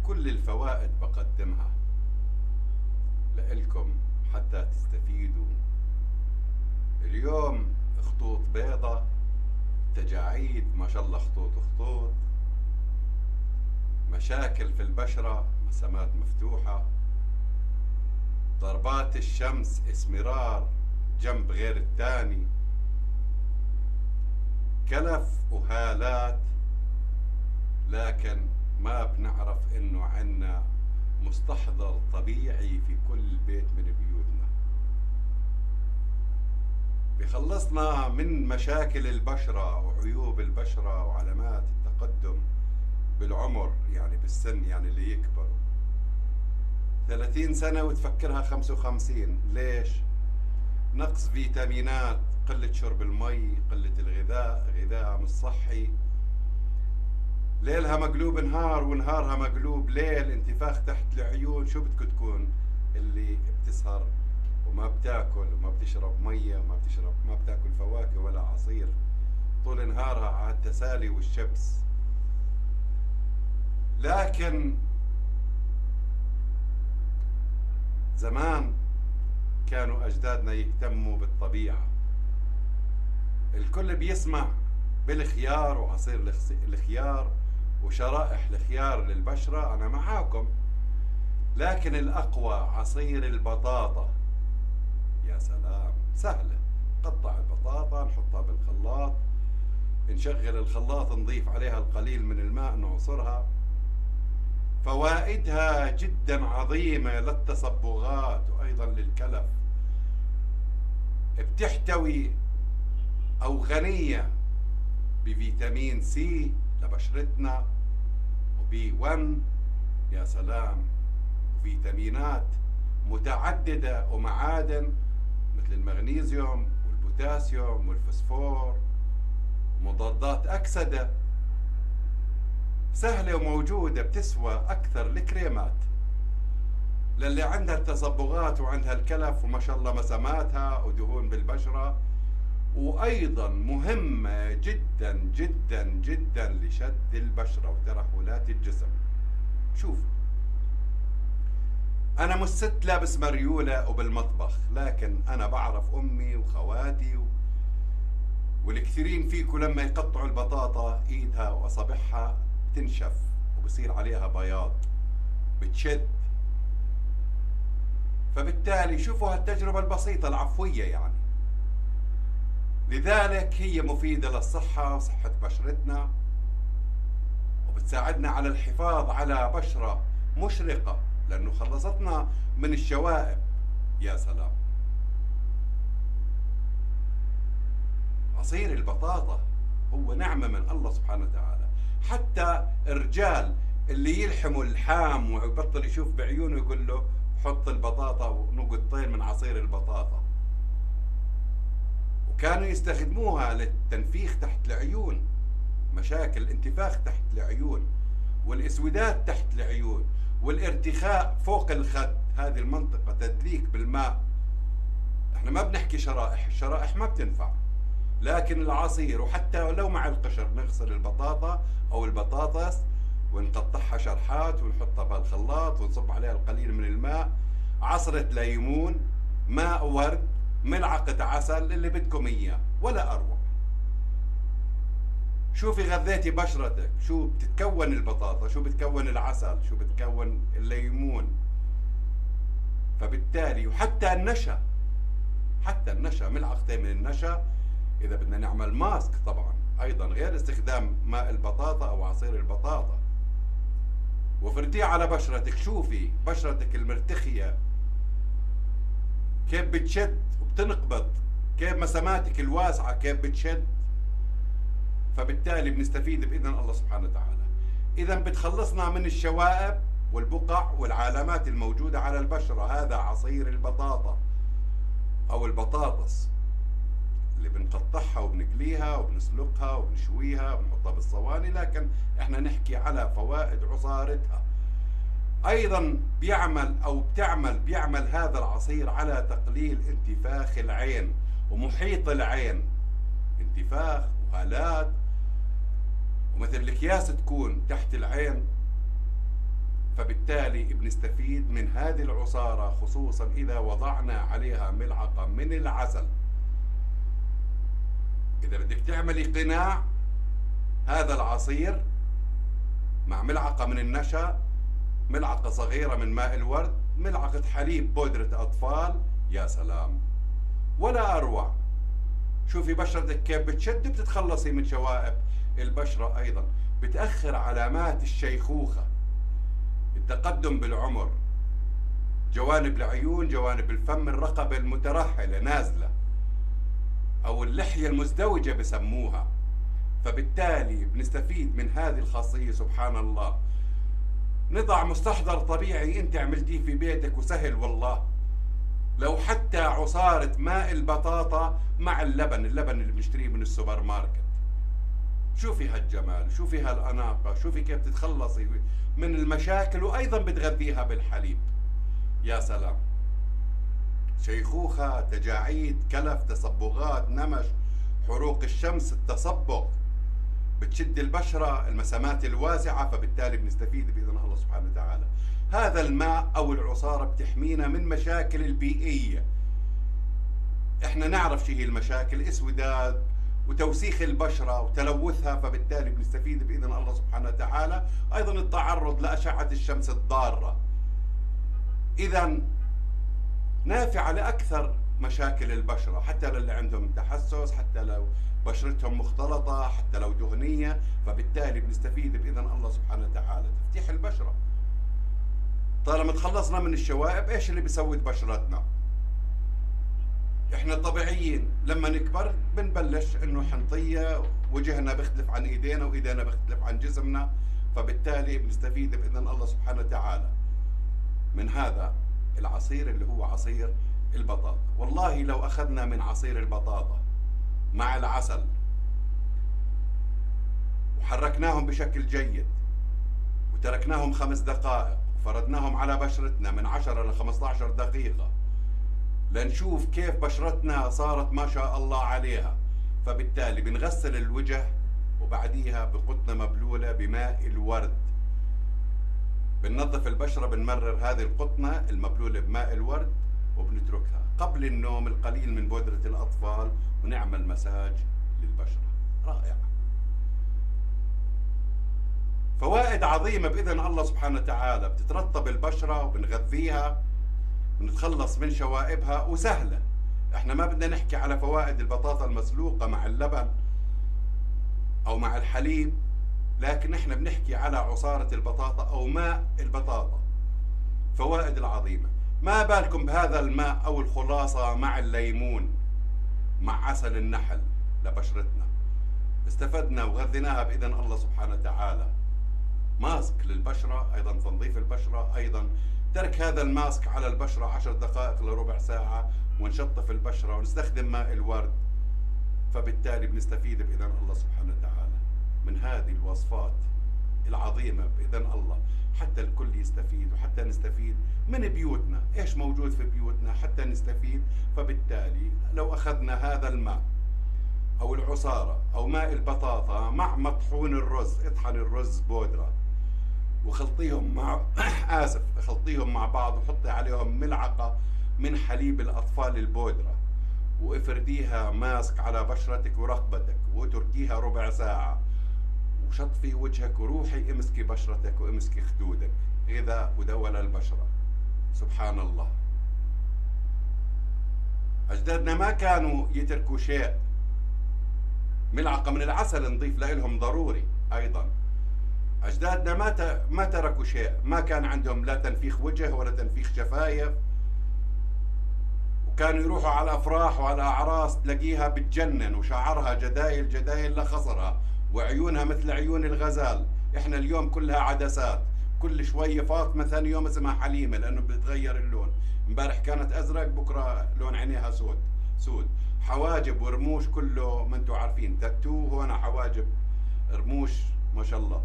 كل الفوائد بقدمها لإلكم حتى تستفيدوا. اليوم خطوط بيضة، تجاعيد ما شاء الله، خطوط خطوط، مشاكل في البشرة، مسامات مفتوحة، ضربات الشمس، اسمرار جنب غير الثاني، كلف وهالات، لكن ما بنعرف انه عنا مستحضر طبيعي في كل بيت من بيوتنا بيخلصنا من مشاكل البشرة وعيوب البشرة وعلامات التقدم بالعمر، يعني بالسن، يعني اللي يكبروا 30 سنة وتفكرها 55. ليش؟ نقص فيتامينات، قلة شرب المي، قلة الغذاء، غذاء مش صحي، ليلها مقلوب نهار ونهارها مقلوب ليل، انتفاخ تحت العيون. شو بدكم تكون اللي بتسهر وما بتاكل وما بتشرب مية وما بتشرب، ما بتاكل فواكه ولا عصير، طول نهارها على التسالي والشبس؟ لكن زمان كانوا أجدادنا يهتموا بالطبيعة. الكل بيسمع بالخيار وعصير الخيار وشرائح الخيار للبشرة، أنا معاكم، لكن الأقوى عصير البطاطا. يا سلام، سهلة، قطع البطاطا، نحطها بالخلاط، نشغل الخلاط، نضيف عليها القليل من الماء، نعصرها. فوائدها جدا عظيمة للتصبغات وأيضا للكلف. بتحتوي أو غنية بفيتامين سي لبشرتنا، وبي 1، يا سلام، وفيتامينات متعددة ومعادن مثل المغنيسيوم والبوتاسيوم والفسفور، مضادات أكسدة، سهلة وموجودة، بتسوى أكثر الكريمات للي عندها التصبغات وعندها الكلف وما شاء الله مساماتها ودهون بالبشرة. وأيضا مهمة جدا جدا جدا لشد البشرة وترهلات الجسم. شوف، أنا مش ست لابس مريولة وبالمطبخ، لكن أنا بعرف أمي وخواتي والكثيرين فيكم لما يقطعوا البطاطا إيدها وأصابعها تنشف وبصير عليها بياض، بتشد. فبالتالي شوفوا هالتجربة البسيطة العفوية يعني. لذلك هي مفيدة للصحة وصحة بشرتنا، وبتساعدنا على الحفاظ على بشرة مشرقة، لأنه خلصتنا من الشوائب. يا سلام، عصير البطاطا هو نعمة من الله سبحانه وتعالى. حتى الرجال اللي يلحموا اللحام ويبطل يشوف بعيونه يقول له حط البطاطا ونقطتين من عصير البطاطا. وكانوا يستخدموها للتنفيخ تحت العيون، مشاكل انتفاخ تحت العيون والاسودات تحت العيون والارتخاء فوق الخد، هذه المنطقة تدليك بالماء. احنا ما بنحكي شرائح، الشرائح ما بتنفع، لكن العصير، وحتى لو مع القشر نغسل البطاطا او البطاطس ونقطعها شرحات ونحطها بالخلاط ونصب عليها القليل من الماء، عصرة ليمون، ماء ورد، ملعقة عسل، اللي بدكم اياه ولا اروع. شوفي غذيتي بشرتك، شو بتتكون البطاطا، شو بتكون العسل، شو بتكون الليمون. فبالتالي وحتى النشا، حتى النشا، ملعقتين من النشا إذا بدنا نعمل ماسك طبعا، أيضا غير استخدام ماء البطاطا أو عصير البطاطا. وفرتيه على بشرتك، شوفي بشرتك المرتخية كيف بتشد وبتنقبض، كيف مساماتك الواسعة كيف بتشد. فبالتالي بنستفيد بإذن الله سبحانه وتعالى. إذا بتخلصنا من الشوائب والبقع والعلامات الموجودة على البشرة. هذا عصير البطاطا أو البطاطس اللي بنقطعها وبنقليها وبنسلقها وبنشويها وبنحطها بالصواني، لكن احنا نحكي على فوائد عصارتها. ايضا بيعمل هذا العصير على تقليل انتفاخ العين ومحيط العين، انتفاخ وهالات، ومثل الاكياس تكون تحت العين فبالتالي بنستفيد من هذه العصارة، خصوصا إذا وضعنا عليها ملعقة من العسل. إذا بدك تعملي قناع، هذا العصير مع ملعقة من النشا، ملعقة صغيرة من ماء الورد، ملعقة حليب بودرة أطفال، يا سلام ولا أروع. شوفي بشرتك كيف بتشد، بتتخلصي من شوائب البشرة. أيضا بتأخر علامات الشيخوخة، التقدم بالعمر، جوانب العيون، جوانب الفم، الرقبة المترهلة نازلة، أو اللحية المزدوجة بسموها. فبالتالي بنستفيد من هذه الخاصية. سبحان الله، نضع مستحضر طبيعي انت عملتيه في بيتك وسهل والله. لو حتى عصارة ماء البطاطا مع اللبن اللي بنشتريه من السوبر ماركت، شوفي هالجمال، شوفي هالأناقة، شوفي كيف تتخلصي من المشاكل، وأيضا بتغذيها بالحليب. يا سلام، شيخوخة، تجاعيد، كلف، تصبغات، نمش، حروق الشمس، التصبغ، بتشد البشرة، المسامات الواسعة. فبالتالي بنستفيد بإذن الله سبحانه وتعالى. هذا الماء أو العصارة بتحمينا من مشاكل البيئية. احنا نعرف شو هي المشاكل، اسوداد وتوسيخ البشرة وتلوثها. فبالتالي بنستفيد بإذن الله سبحانه وتعالى. أيضا التعرض لأشعة الشمس الضارة، إذا نافعة لأكثر مشاكل البشرة، حتى للي عندهم تحسس، حتى لو بشرتهم مختلطة، حتى لو دهنية. فبالتالي بنستفيد بإذن الله سبحانه وتعالى تفتيح البشرة. طالما تخلصنا من الشوائب، ايش اللي بيسود بشرتنا؟ احنا طبيعيين لما نكبر بنبلش انه حنطية، وجهنا بيختلف عن ايدينا، وايدينا بيختلف عن جسمنا. فبالتالي بنستفيد بإذن الله سبحانه وتعالى من هذا العصير اللي هو عصير البطاطا. والله لو أخذنا من عصير البطاطا مع العسل وحركناهم بشكل جيد، وتركناهم 5 دقائق، وفردناهم على بشرتنا من 10 ل 15 دقيقة، لنشوف كيف بشرتنا صارت ما شاء الله عليها. فبالتالي بنغسل الوجه، وبعديها بقطنة مبلولة بماء الورد، بننظف البشرة، بنمرر هذه القطنة المبلولة بماء الورد، وبنتركها قبل النوم القليل من بودرة الأطفال، ونعمل مساج للبشرة. رائع، فوائد عظيمة بإذن الله سبحانه وتعالى. بتترطب البشرة وبنغذيها، بنتخلص من شوائبها، وسهلة. احنا ما بدنا نحكي على فوائد البطاطا المسلوقة مع اللبن أو مع الحليب، لكن احنا بنحكي على عصارة البطاطا أو ماء البطاطا، فوائد العظيمة. ما بالكم بهذا الماء أو الخلاصة مع الليمون، مع عسل النحل لبشرتنا. استفدنا وغذيناها بإذن الله سبحانه وتعالى. ماسك للبشرة، أيضا تنظيف البشرة، أيضا ترك هذا الماسك على البشرة 10 دقائق لربع ساعة، ونشطف البشرة، ونستخدم ماء الورد. فبالتالي بنستفيد بإذن الله سبحانه وتعالى من هذه الوصفات العظيمة بإذن الله، حتى الكل يستفيد، وحتى نستفيد من بيوتنا، إيش موجود في بيوتنا حتى نستفيد. فبالتالي لو أخذنا هذا الماء أو العصارة أو ماء البطاطا مع مطحون الرز، اطحن الرز بودرة وخلطيهم مع خلطيهم مع بعض، وحطي عليهم ملعقة من حليب الأطفال البودرة، وافرديها ماسك على بشرتك ورقبتك، وتركيها ربع ساعة، وشطفي وجهك، وروحي امسكي بشرتك وامسكي خدودك، غذاء ودواء للبشرة. سبحان الله، أجدادنا ما كانوا يتركوا شيء. ملعقة من العسل نضيف لهم ضروري. أيضا أجدادنا ما تركوا شيء، ما كان عندهم لا تنفيخ وجه ولا تنفيخ شفايف، وكانوا يروحوا على الأفراح وعلى أعراس تلاقيها بتجنن، وشعرها جدايل جدايل لخصرها، وعيونها مثل عيون الغزال. احنا اليوم كلها عدسات، كل شوية فاطمة، ثاني يوم اسمها حليمة، لأنه بتغير اللون. امبارح كانت أزرق، بكرة لون عينيها سود. حواجب ورموش، كله ما انتم عارفين، تاتو هون، حواجب رموش ما شاء الله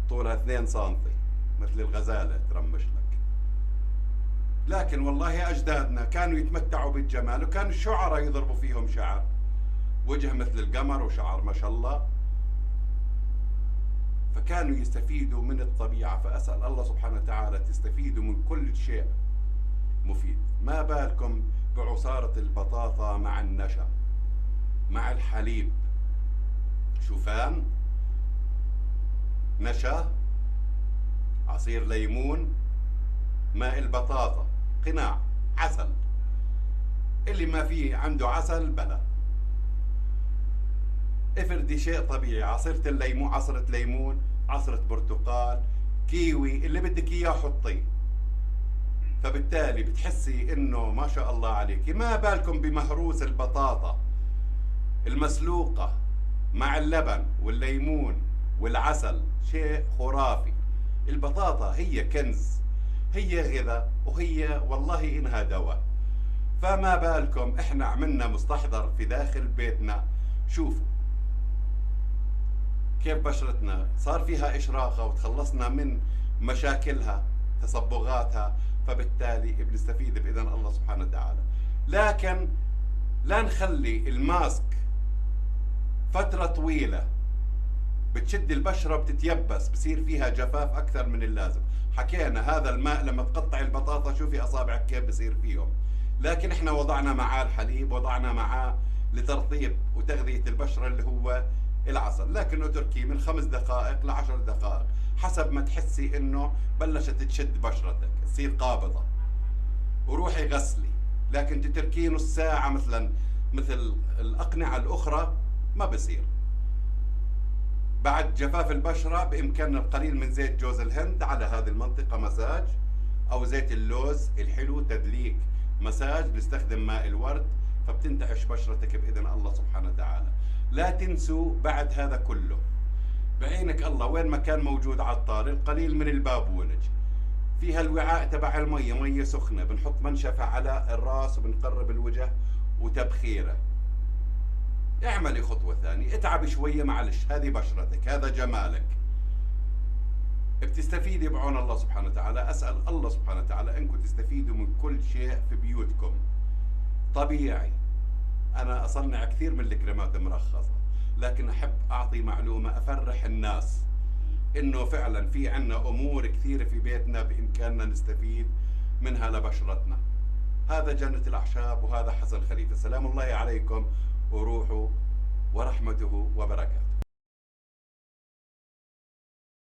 طولها 2 سنتي مثل الغزالة ترمش لك. لكن والله أجدادنا كانوا يتمتعوا بالجمال، وكانوا الشعراء يضربوا فيهم شعر، وجه مثل القمر وشعر ما شاء الله. فكانوا يستفيدوا من الطبيعة. فأسأل الله سبحانه وتعالى تستفيدوا من كل شيء مفيد. ما بالكم بعصارة البطاطا مع النشا مع الحليب، شوفان، نشا، عصير ليمون، ماء البطاطا، قناع، عسل. اللي ما فيه عنده عسل بلا. افردي شيء طبيعي، عصيرة الليمون، عصرة ليمون، عصرة برتقال، كيوي، اللي بدك اياه حطيه. فبالتالي بتحسي انه ما شاء الله عليك. ما بالكم بمهروس البطاطا المسلوقة مع اللبن والليمون والعسل، شيء خرافي. البطاطا هي كنز، هي غذاء، وهي والله إنها دواء. فما بالكم إحنا عملنا مستحضر في داخل بيتنا. شوفوا كيف بشرتنا صار فيها إشراقة وتخلصنا من مشاكلها، تصبغاتها. فبالتالي بنستفيد بإذن الله سبحانه وتعالى. لكن لا نخلي الماسك فترة طويلة بتشد البشرة بتتيبس، بصير فيها جفاف أكثر من اللازم. حكينا هذا الماء لما تقطع البطاطا شوفي أصابعك كيف بصير فيهم. لكن احنا وضعنا معاه الحليب، وضعنا معاه لترطيب وتغذية البشرة اللي هو العسل. لكن اتركيه من 5 دقائق ل10 دقائق حسب ما تحسي انه بلشت تشد بشرتك تصير قابضة، وروحي غسلي. لكن تتركيه نص ساعة مثلا مثل الأقنعة الأخرى ما بصير. بعد جفاف البشرة بإمكاننا القليل من زيت جوز الهند على هذه المنطقة مساج، أو زيت اللوز الحلو تدليك مساج. نستخدم ماء الورد فبتنتعش بشرتك بإذن الله سبحانه وتعالى. لا تنسوا بعد هذا كله بعينك الله وين ما كان موجود عطار القليل من البابونج فيها الوعاء تبع المية، مية سخنة، بنحط منشفة على الراس وبنقرب الوجه وتبخيره. اعملي خطوة ثانية، اتعبي شوية، معلش هذه بشرتك، هذا جمالك، بتستفيدي بعون الله سبحانه وتعالى. أسأل الله سبحانه وتعالى أنكم تستفيدوا من كل شيء في بيوتكم طبيعي. أنا أصنع كثير من الكريمات المرخصة، لكن أحب أعطي معلومة أفرح الناس إنه فعلا في عنا أمور كثيرة في بيتنا بإمكاننا نستفيد منها لبشرتنا. هذا جنة الأعشاب، وهذا حسن خليفة. سلام الله عليكم وروحه ورحمته وبركاته.